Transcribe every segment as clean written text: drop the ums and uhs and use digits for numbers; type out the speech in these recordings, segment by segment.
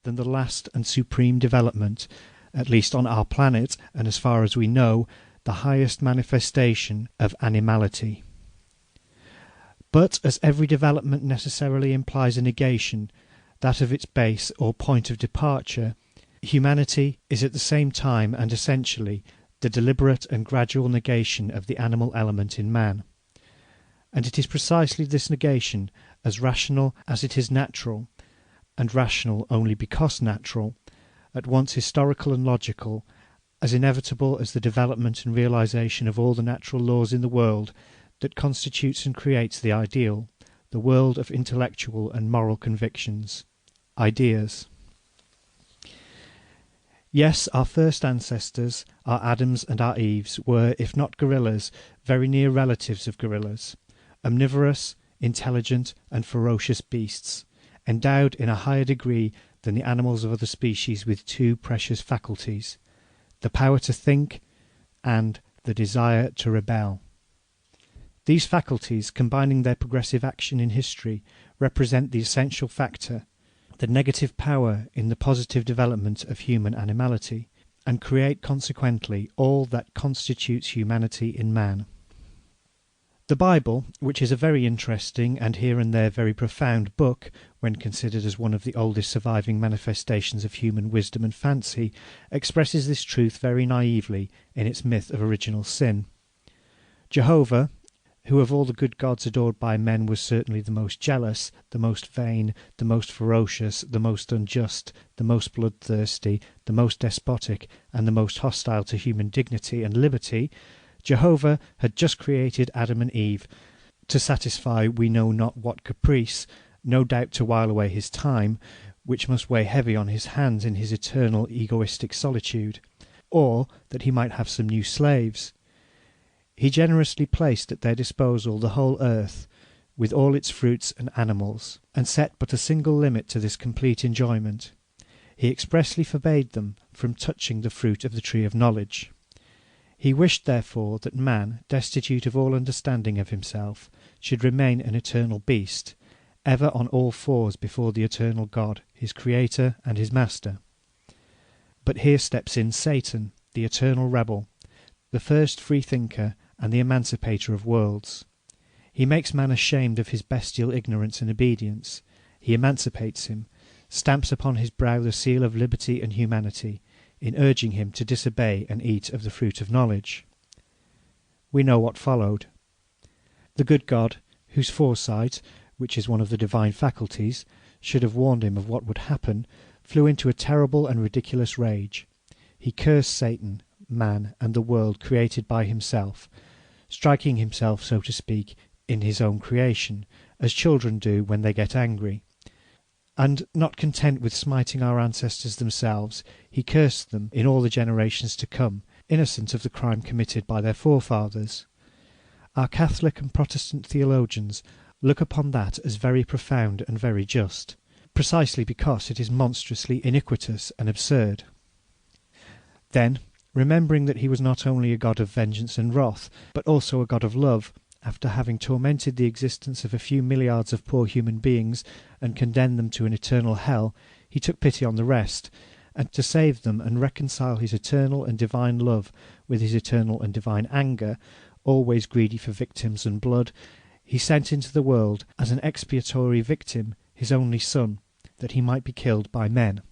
than the last and supreme development, at least on our planet, and as far as we know, the highest manifestation of animality. But as every development necessarily implies a negation, that of its base or point of departure, humanity is at the same time and essentially the deliberate and gradual negation of the animal element in man. And it is precisely this negation, as rational as it is natural, and rational only because natural, at once historical and logical, as inevitable as the development and realization of all the natural laws in the world, that constitutes and creates the ideal, the world of intellectual and moral convictions, ideas. Yes, our first ancestors, our Adams and our Eves, were, if not gorillas, very near relatives of gorillas, omnivorous, intelligent, and ferocious beasts, endowed in a higher degree than the animals of other species with two precious faculties, the power to think and the desire to rebel. These faculties, combining their progressive action in history, represent the essential factor, the negative power in the positive development of human animality, and create consequently all that constitutes humanity in man. The Bible, which is a very interesting and here and there very profound book, when considered as one of the oldest surviving manifestations of human wisdom and fancy, expresses this truth very naively in its myth of original sin. Jehovah, who of all the good gods adored by men was certainly the most jealous, the most vain, the most ferocious, the most unjust, the most bloodthirsty, the most despotic, and the most hostile to human dignity and liberty, Jehovah had just created Adam and Eve to satisfy we know not what caprice, no doubt to while away his time, which must weigh heavy on his hands in his eternal egoistic solitude, or that he might have some new slaves. He generously placed at their disposal the whole earth, with all its fruits and animals, and set but a single limit to this complete enjoyment. He expressly forbade them from touching the fruit of the tree of knowledge. He wished, therefore, that man, destitute of all understanding of himself, should remain an eternal beast, ever on all fours before the eternal God, his Creator and his Master. But here steps in Satan, the eternal rebel, the first freethinker and the emancipator of worlds. He makes man ashamed of his bestial ignorance and obedience. He emancipates him, stamps upon his brow the seal of liberty and humanity, in urging him to disobey and eat of the fruit of knowledge. We know what followed. The good God, whose foresight, which is one of the divine faculties, should have warned him of what would happen, flew into a terrible and ridiculous rage. He cursed Satan, man, and the world created by himself, striking himself, so to speak, in his own creation, as children do when they get angry. And, not content with smiting our ancestors themselves, he cursed them in all the generations to come, innocent of the crime committed by their forefathers. Our Catholic and Protestant theologians look upon that as very profound and very just, precisely because it is monstrously iniquitous and absurd. Then, remembering that he was not only a God of vengeance and wrath, but also a God of love, after having tormented the existence of a few milliards of poor human beings and condemned them to an eternal hell, he took pity on the rest, and to save them and reconcile his eternal and divine love with his eternal and divine anger, always greedy for victims and blood, he sent into the world as an expiatory victim his only Son, that he might be killed by men.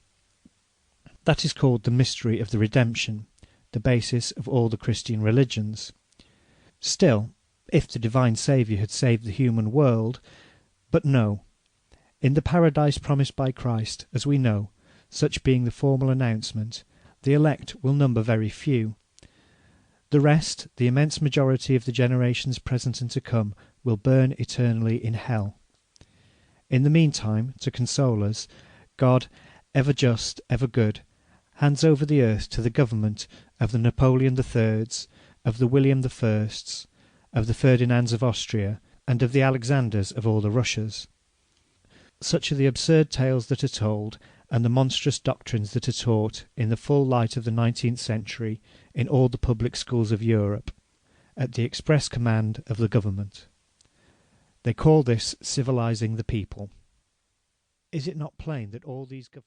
That is called the mystery of the redemption, the basis of all the Christian religions. Still, if the divine Saviour had saved the human world, but no. In the paradise promised by Christ, as we know, such being the formal announcement, the elect will number very few. The rest, the immense majority of the generations present and to come, will burn eternally in hell. In the meantime, to console us, God, ever just, ever good, hands over the earth to the government of the Napoleon III's, of the William I's, of the Ferdinands of Austria, and of the Alexanders of all the Russias. Such are the absurd tales that are told, and the monstrous doctrines that are taught in the full light of the 19th century in all the public schools of Europe, at the express command of the government. They call this civilizing the people. Is it not plain that all these governments